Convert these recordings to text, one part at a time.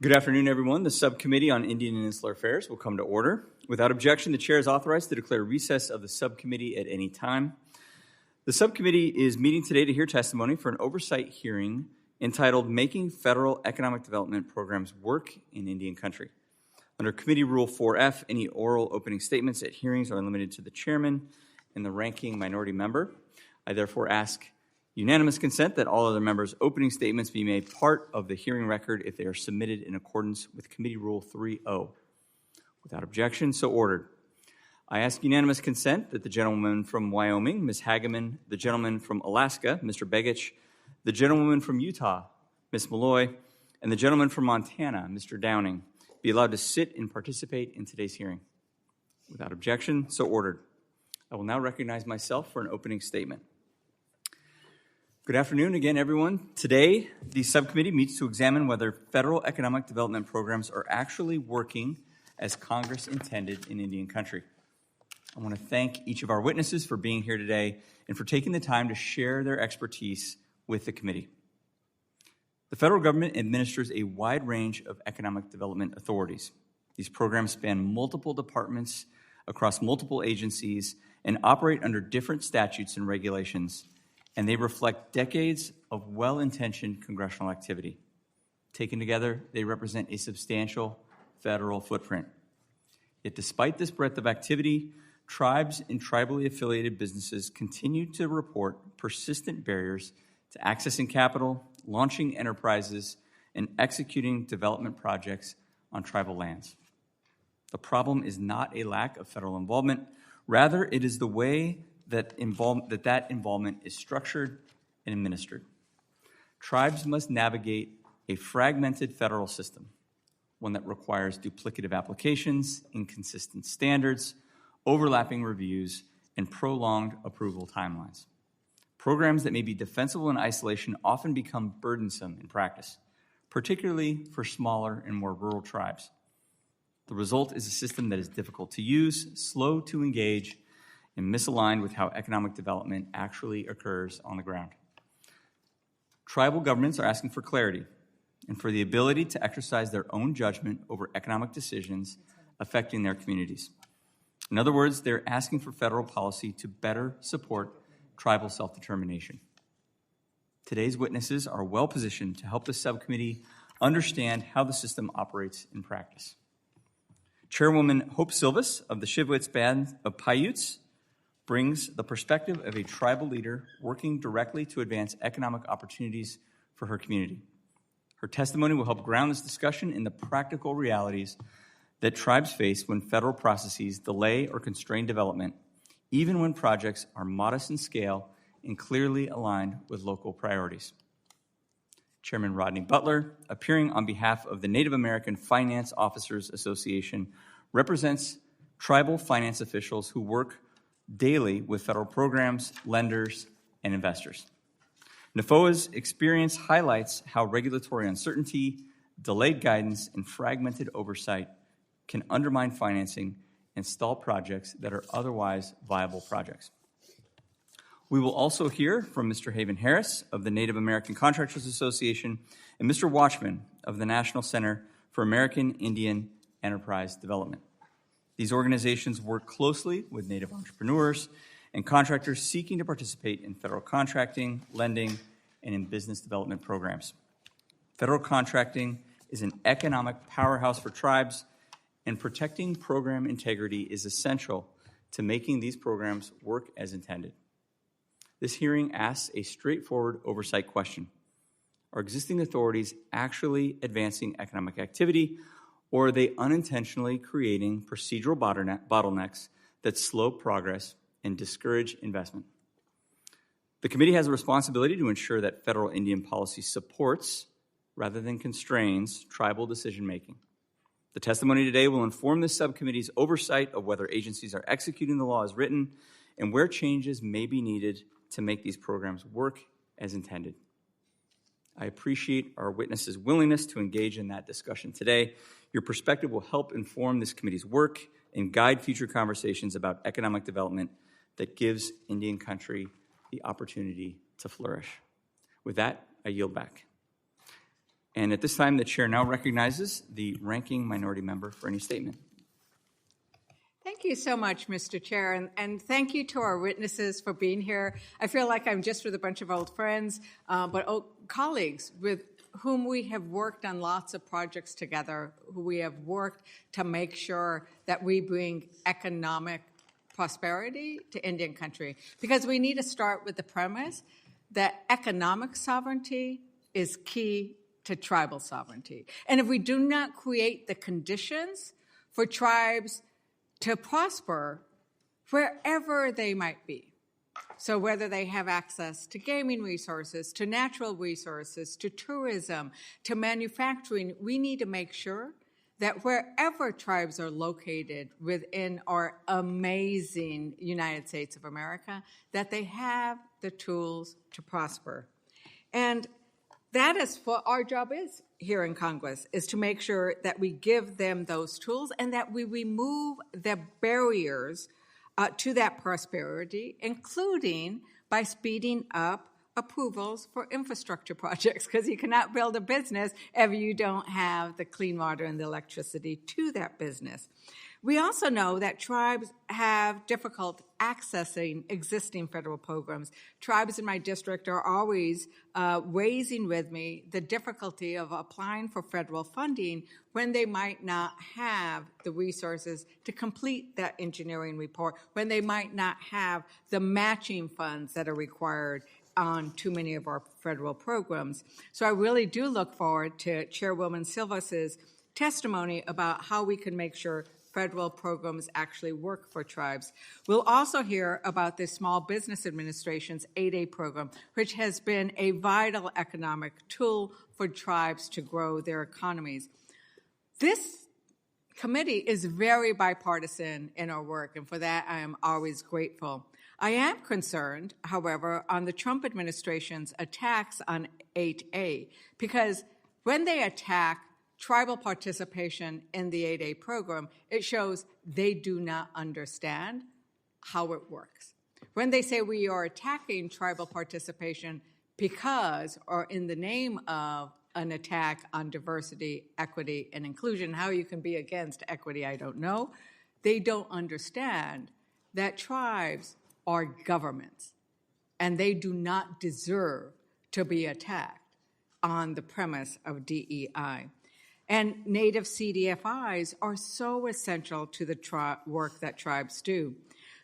Good afternoon, everyone. The Subcommittee on Indian and Insular Affairs will come to order. Without objection, the Chair is authorized to declare recess of the Subcommittee at any time. The Subcommittee is meeting today to hear testimony for an oversight hearing entitled Making Federal Economic Development Programs Work in Indian Country. Under Committee Rule 4F, any oral opening statements at hearings are limited to the Chairman and the ranking minority member. I therefore ask unanimous consent that all other members' opening statements be made part of the hearing record if they are submitted in accordance with Committee Rule 3.0. Without objection, so ordered. I ask unanimous consent that the gentleman from Wyoming, Ms. Hageman, the gentleman from Alaska, Mr. Begich, the gentlewoman from Utah, Ms. Malloy, and the gentleman from Montana, Mr. Downing, be allowed to sit and participate in today's hearing. Without objection, so ordered. I will now recognize myself for an opening statement. Good afternoon again, everyone. Today, the subcommittee meets to examine whether federal economic development programs are actually working as Congress intended in Indian country. I want to thank each of our witnesses for being here today and for taking the time to share their expertise with the committee. The federal government administers a wide range of economic development authorities. These programs span multiple departments across multiple agencies and operate under different statutes and regulations, and they reflect decades of well-intentioned congressional activity. Taken together, they represent a substantial federal footprint. Yet despite this breadth of activity, tribes and tribally affiliated businesses continue to report persistent barriers to accessing capital, launching enterprises, and executing development projects on tribal lands. The problem is not a lack of federal involvement. Rather, it is the way that involvement is structured and administered. Tribes must navigate a fragmented federal system, one that requires duplicative applications, inconsistent standards, overlapping reviews, and prolonged approval timelines. Programs that may be defensible in isolation often become burdensome in practice, particularly for smaller and more rural tribes. The result is a system that is difficult to use, slow to engage, and misaligned with how economic development actually occurs on the ground. Tribal governments are asking for clarity and for the ability to exercise their own judgment over economic decisions affecting their communities. In other words, they're asking for federal policy to better support tribal self-determination. Today's witnesses are well positioned to help the subcommittee understand how the system operates in practice. Chairwoman Hope Silvas of the Shivwits Band of Paiutes brings the perspective of a tribal leader working directly to advance economic opportunities for her community. Her testimony will help ground this discussion in the practical realities that tribes face when federal processes delay or constrain development, even when projects are modest in scale and clearly aligned with local priorities. Chairman Rodney Butler, appearing on behalf of the Native American Finance Officers Association, represents tribal finance officials who work daily with federal programs, lenders, and investors. NAFOA's experience highlights how regulatory uncertainty, delayed guidance, and fragmented oversight can undermine financing and stall projects that are otherwise viable projects. We will also hear from Mr. Haven Harris of the Native American Contractors Association and Mr. Watchman of the National Center for American Indian Enterprise Development. These organizations work closely with Native entrepreneurs and contractors seeking to participate in federal contracting, lending, and in business development programs. Federal contracting is an economic powerhouse for tribes, and protecting program integrity is essential to making these programs work as intended. This hearing asks a straightforward oversight question. Are existing authorities actually advancing economic activity, or are they unintentionally creating procedural bottlenecks that slow progress and discourage investment? The committee has a responsibility to ensure that federal Indian policy supports, rather than constrains, tribal decision-making. The testimony today will inform the subcommittee's oversight of whether agencies are executing the law as written and where changes may be needed to make these programs work as intended. I appreciate our witnesses' willingness to engage in that discussion today. Your perspective will help inform this committee's work and guide future conversations about economic development that gives Indian country the opportunity to flourish. With that, I yield back. And at this time, the chair now recognizes the ranking minority member for any statement. Thank you so much, Mr. Chair, and thank you to our witnesses for being here. I feel like I'm just with a bunch of old friends, but colleagues with whom we have worked on lots of projects together, who we have worked to make sure that we bring economic prosperity to Indian country. Because we need to start with the premise that economic sovereignty is key to tribal sovereignty. And if we do not create the conditions for tribes to prosper wherever they might be, so whether they have access to gaming resources, to natural resources, to tourism, to manufacturing, we need to make sure that wherever tribes are located within our amazing United States of America, that they have the tools to prosper. And that is what our job is here in Congress, is to make sure that we give them those tools and that we remove the barriers to that prosperity, including by speeding up approvals for infrastructure projects, because you cannot build a business if you don't have the clean water and the electricity to that business. We also know that tribes have difficult accessing existing federal programs. Tribes in my district are always raising with me the difficulty of applying for federal funding when they might not have the resources to complete that engineering report, when they might not have the matching funds that are required on too many of our federal programs. So I really do look forward to Chairwoman Silvas's testimony about how we can make sure federal programs actually work for tribes. We'll also hear about the Small Business Administration's 8A program, which has been a vital economic tool for tribes to grow their economies. This committee is very bipartisan in our work, and for that I am always grateful. I am concerned, however, on the Trump administration's attacks on 8A, because when they attack tribal participation in the 8A program, it shows they do not understand how it works. When they say we are attacking tribal participation because, or in the name of, an attack on diversity, equity, and inclusion, how you can be against equity, I don't know. They don't understand that tribes are governments, and they do not deserve to be attacked on the premise of DEI. And Native CDFIs are so essential to the work that tribes do.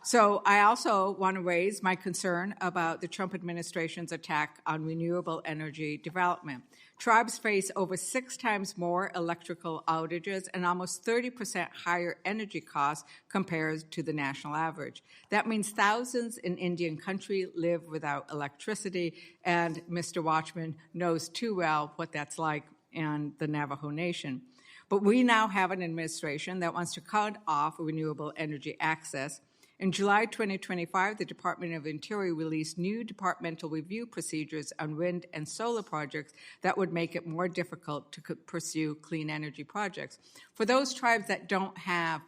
So I also want to raise my concern about the Trump administration's attack on renewable energy development. Tribes face over 6 times more electrical outages and almost 30% higher energy costs compared to the national average. That means thousands in Indian country live without electricity, and Mr. Watchman knows too well what that's like in the Navajo Nation. But we now have an administration that wants to cut off renewable energy access. In July 2025, the Department of Interior released new departmental review procedures on wind and solar projects that would make it more difficult to pursue clean energy projects. For those tribes that don't have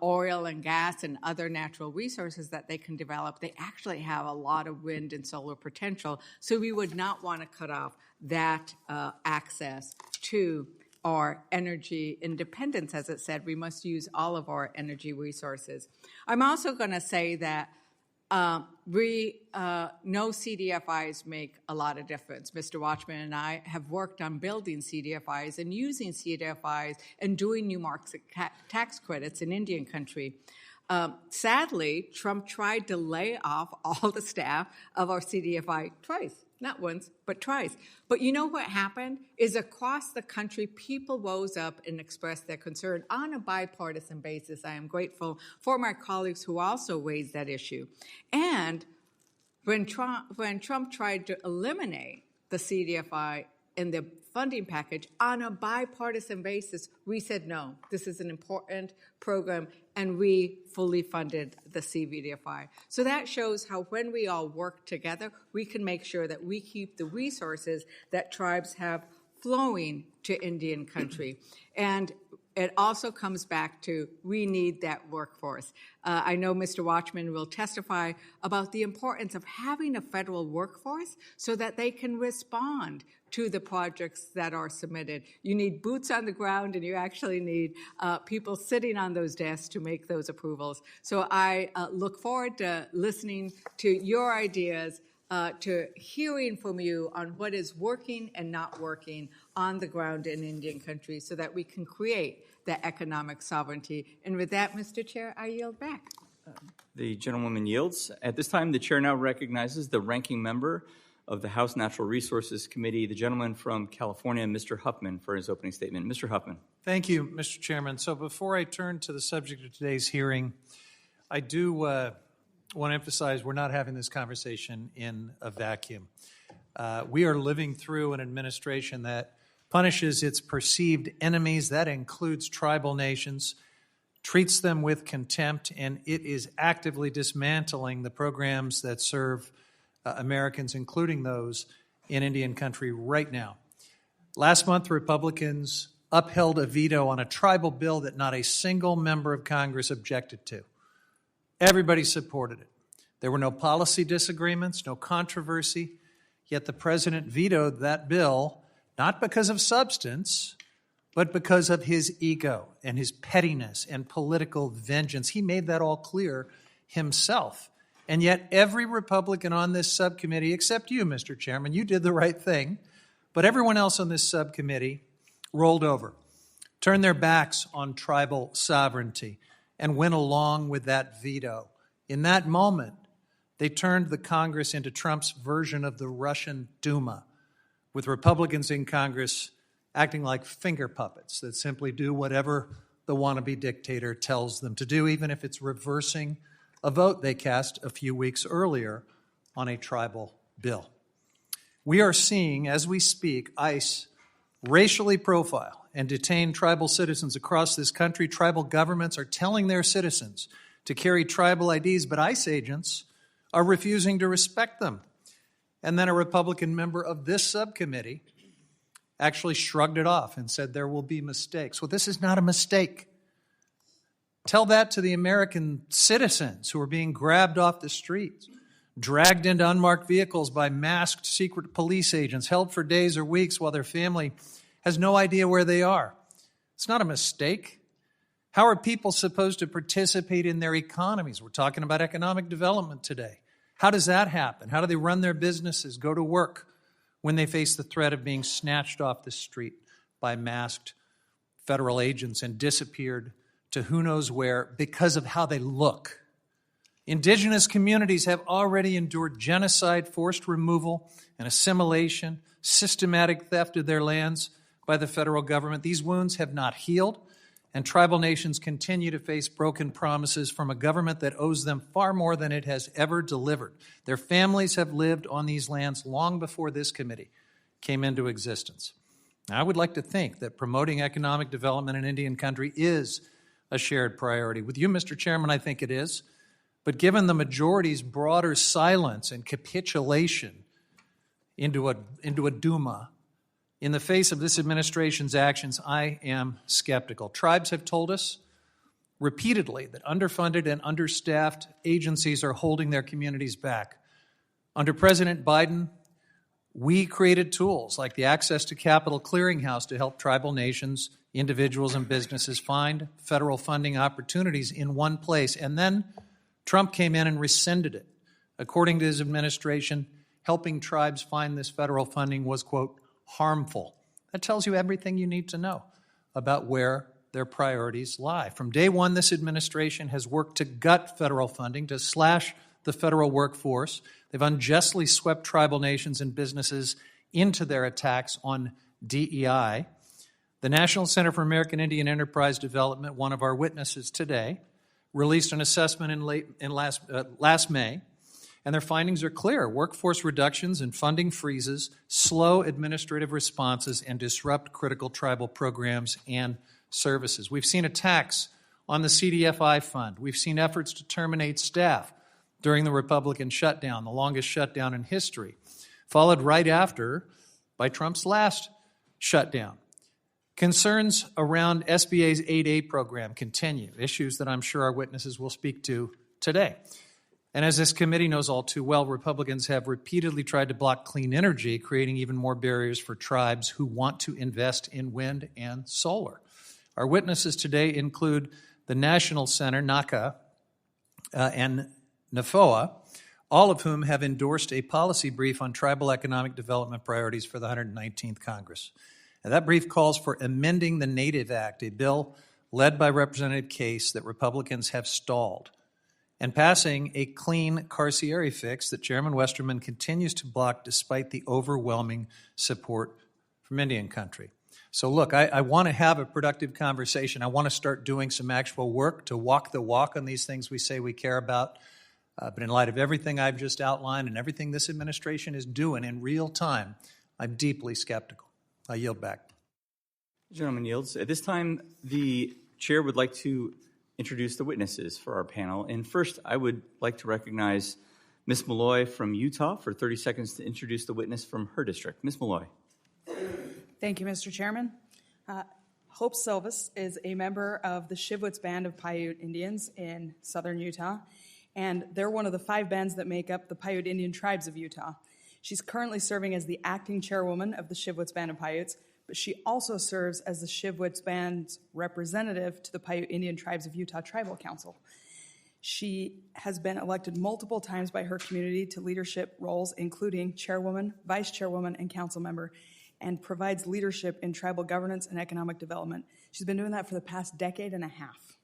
oil and gas and other natural resources that they can develop, they actually have a lot of wind and solar potential. So we would not want to cut off that access to our energy independence. As it said, we must use all of our energy resources. I'm also going to say that no CDFIs make a lot of difference. Mr. Watchman and I have worked on building CDFIs and using CDFIs and doing new market tax credits in Indian country. Sadly, Trump tried to lay off all the staff of our CDFI twice. Not once, but twice. But you know what happened is across the country, people rose up and expressed their concern on a bipartisan basis. I am grateful for my colleagues who also raised that issue. And when Trump tried to eliminate the CDFI in the funding package on a bipartisan basis, we said no, this is an important program, and we fully funded the CDFI. So that shows how when we all work together, we can make sure that we keep the resources that tribes have flowing to Indian country. And it also comes back to we need that workforce. I know Mr. Watchman will testify about the importance of having a federal workforce so that they can respond to the projects that are submitted. You need boots on the ground, and you actually need people sitting on those desks to make those approvals. So I look forward to listening to your ideas, to hearing from you on what is working and not working on the ground in Indian country so that we can create the economic sovereignty. And with that, Mr. Chair, I yield back. The gentlewoman yields. At this time, the chair now recognizes the ranking member of the House Natural Resources Committee, the gentleman from California, Mr. Huffman, for his opening statement. Mr. Huffman. Thank you, Mr. Chairman. So before I turn to the subject of today's hearing, I do want to emphasize we're not having this conversation in a vacuum. We are living through an administration that punishes its perceived enemies. That includes tribal nations, treats them with contempt, and it is actively dismantling the programs that serve Americans, including those in Indian country right now. Last month, Republicans upheld a veto on a tribal bill that not a single member of Congress objected to. Everybody supported it. There were no policy disagreements, no controversy, yet the president vetoed that bill, not because of substance, but because of his ego and his pettiness and political vengeance. He made that all clear himself. And yet every Republican on this subcommittee, except you, Mr. Chairman, you did the right thing, but everyone else on this subcommittee rolled over, turned their backs on tribal sovereignty, and went along with that veto. In that moment, they turned the Congress into Trump's version of the Russian Duma, with Republicans in Congress acting like finger puppets that simply do whatever the wannabe dictator tells them to do, even if it's reversing a vote they cast a few weeks earlier on a tribal bill. We are seeing, as we speak, ICE racially profile and detain tribal citizens across this country. Tribal governments are telling their citizens to carry tribal IDs, but ICE agents are refusing to respect them. And then a Republican member of this subcommittee actually shrugged it off and said there will be mistakes. Well, this is not a mistake. Tell that to the American citizens who are being grabbed off the streets, dragged into unmarked vehicles by masked secret police agents, held for days or weeks while their family has no idea where they are. It's not a mistake. How are people supposed to participate in their economies? We're talking about economic development today. How does that happen? How do they run their businesses, go to work, when they face the threat of being snatched off the street by masked federal agents and disappeared to who knows where because of how they look? Indigenous communities have already endured genocide, forced removal, and assimilation, systematic theft of their lands by the federal government. These wounds have not healed, and tribal nations continue to face broken promises from a government that owes them far more than it has ever delivered. Their families have lived on these lands long before this committee came into existence. Now, I would like to think that promoting economic development in Indian country is a shared priority. With you, Mr. Chairman, I think it is. But given the majority's broader silence and capitulation into a Duma, in the face of this administration's actions, I am skeptical. Tribes have told us repeatedly that underfunded and understaffed agencies are holding their communities back. Under President Biden, we created tools like the Access to Capital Clearinghouse to help tribal nations, individuals, and businesses find federal funding opportunities in one place. And then Trump came in and rescinded it. According to his administration, helping tribes find this federal funding was, quote, harmful. That tells you everything you need to know about where their priorities lie. From day one, this administration has worked to gut federal funding, to slash the federal workforce. They've unjustly swept tribal nations and businesses into their attacks on DEI. The National Center for American Indian Enterprise Development, one of our witnesses today, released an assessment in last May, and their findings are clear. Workforce reductions and funding freezes slow administrative responses and disrupt critical tribal programs and services. We've seen attacks on the CDFI fund. We've seen efforts to terminate staff during the Republican shutdown, the longest shutdown in history, followed right after by Trump's last shutdown. Concerns around SBA's 8A program continue, issues that I'm sure our witnesses will speak to today. And as this committee knows all too well, Republicans have repeatedly tried to block clean energy, creating even more barriers for tribes who want to invest in wind and solar. Our witnesses today include the National Center, NACA, and NAFOA, all of whom have endorsed a policy brief on tribal economic development priorities for the 119th Congress. And that brief calls for amending the Native Act, a bill led by Representative Case that Republicans have stalled, and passing a clean carcieri fix that Chairman Westerman continues to block despite the overwhelming support from Indian country. So look, I want to have a productive conversation. I want to start doing some actual work to walk the walk on these things we say we care about. But in light of everything I've just outlined and everything this administration is doing in real time, I'm deeply skeptical. I yield back. The gentleman yields. At this time, the chair would like to introduce the witnesses for our panel. And first, I would like to recognize Ms. Malloy from Utah for 30 seconds to introduce the witness from her district. Ms. Malloy. Thank you, Mr. Chairman. Hope Silvas is a member of the Shivwits Band of Paiute Indians in southern Utah, and they're one of the 5 bands that make up the Paiute Indian tribes of Utah. She's currently serving as the acting chairwoman of the Shivwits Band of Paiutes, but she also serves as the Shivwits Band's representative to the Paiute Indian Tribes of Utah Tribal Council. She has been elected multiple times by her community to leadership roles, including chairwoman, vice chairwoman, and council member, and provides leadership in tribal governance and economic development. She's been doing that for the past decade and a half.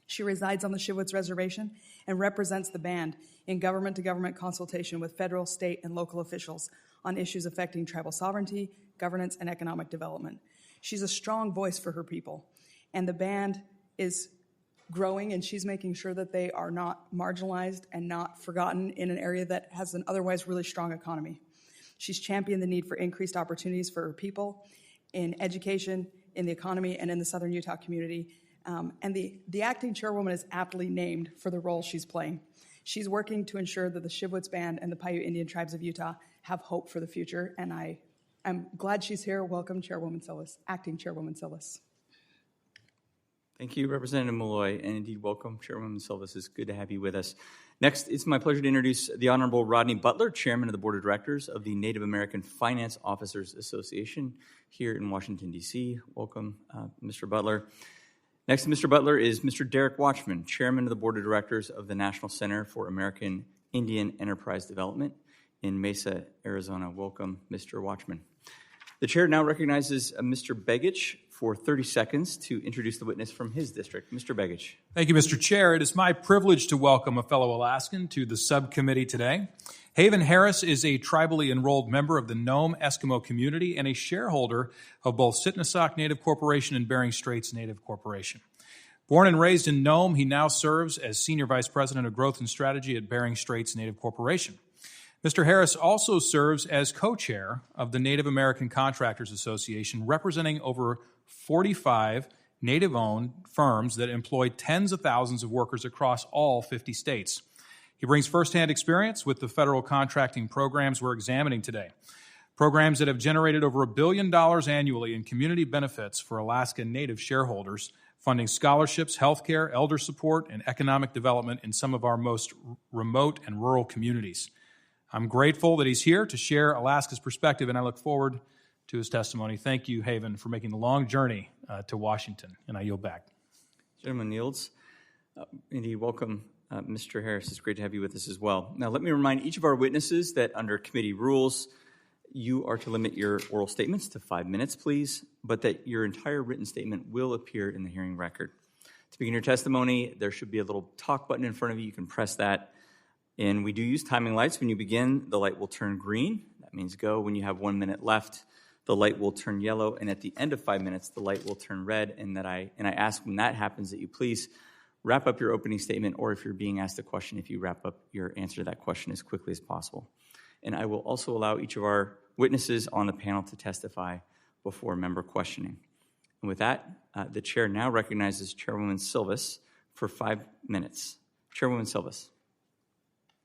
She resides on the Shivwits Reservation and represents the band in government-to-government consultation with federal, state, and local officials on issues affecting tribal sovereignty, governance, and economic development. She's a strong voice for her people, and the band is growing, and she's making sure that they are not marginalized and not forgotten in an area that has an otherwise really strong economy. She's championed the need for increased opportunities for her people in education, in the economy, and in the southern Utah community. And the acting chairwoman is aptly named for the role she's playing. She's working to ensure that the Shivwits Band and the Paiute Indian Tribes of Utah have hope for the future, and I'm glad she's here. Welcome, Chairwoman Silvas, Acting Chairwoman Silvas. Thank you, Representative Malloy, and indeed welcome, Chairwoman Silvas. It's good to have you with us. Next, it's my pleasure to introduce the Honorable Rodney Butler, Chairman of the Board of Directors of the Native American Finance Officers Association here in Washington, D.C. Welcome, Mr. Butler. Next to Mr. Butler is Mr. Derrick Watchman, Chairman of the Board of Directors of the National Center for American Indian Enterprise Development in Mesa, Arizona. Welcome, Mr. Watchman. The chair now recognizes Mr. Begich for 30 seconds to introduce the witness from his district. Mr. Begich. Thank you, Mr. Chair. It is my privilege to welcome a fellow Alaskan to the subcommittee today. Haven Harris is a tribally enrolled member of the Nome Eskimo community and a shareholder of both Sitnasak Native Corporation and Bering Straits Native Corporation. Born and raised in Nome, he now serves as Senior Vice President of Growth and Strategy at Bering Straits Native Corporation. Mr. Harris also serves as co-chair of the Native American Contractors Association, representing over 45 Native-owned firms that employ tens of thousands of workers across all 50 states. He brings firsthand experience with the federal contracting programs we're examining today, programs that have generated over $1 billion annually in community benefits for Alaska Native shareholders, funding scholarships, healthcare, elder support, and economic development in some of our most remote and rural communities. I'm grateful that he's here to share Alaska's perspective, and I look forward to his testimony. Thank you, Haven, for making the long journey to Washington, and I yield back. Gentleman yields. Indeed, welcome, Mr. Harris. It's great to have you with us as well. Now, let me remind each of our witnesses that under committee rules, you are to limit your oral statements to 5 minutes, please, but that your entire written statement will appear in the hearing record. To begin your testimony, there should be a little talk button in front of you. You can press that. And we do use timing lights. When you begin, the light will turn green. That means go. When you have 1 minute left, the light will turn yellow. And at the end of 5 minutes, the light will turn red. And I ask when that happens that you please wrap up your opening statement, or if you're being asked a question, if you wrap up your answer to that question as quickly as possible. And I will also allow each of our witnesses on the panel to testify before member questioning. And with that, the chair now recognizes Chairwoman Silvas for 5 minutes. Chairwoman Silvas.